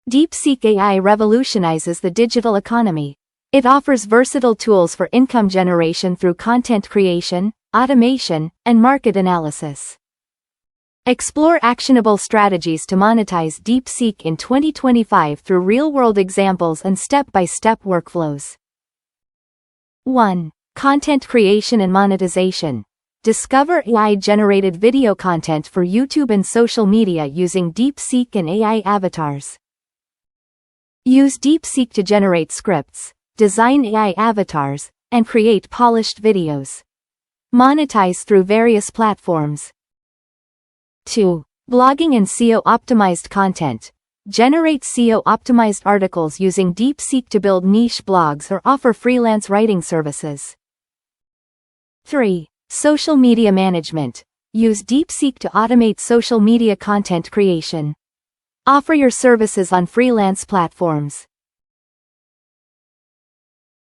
DeepSeek AI revolutionizes the digital economy. It offers versatile tools for income generation through content creation, automation, and market analysis. Explore actionable strategies to monetize DeepSeek in 2025 through real-world examples and step-by-step workflows. 1. Content creation and monetization. Discover AI-generated video content for YouTube and social media using DeepSeek and AI avatars. Use DeepSeek to generate scripts, design AI avatars, and create polished videos. Monetize through various platforms. 2. Blogging and SEO-optimized content. Generate SEO-optimized articles using DeepSeek to build niche blogs or offer freelance writing services. 3. Social media management. Use DeepSeek to automate social media content creation. Offer your services on freelance platforms.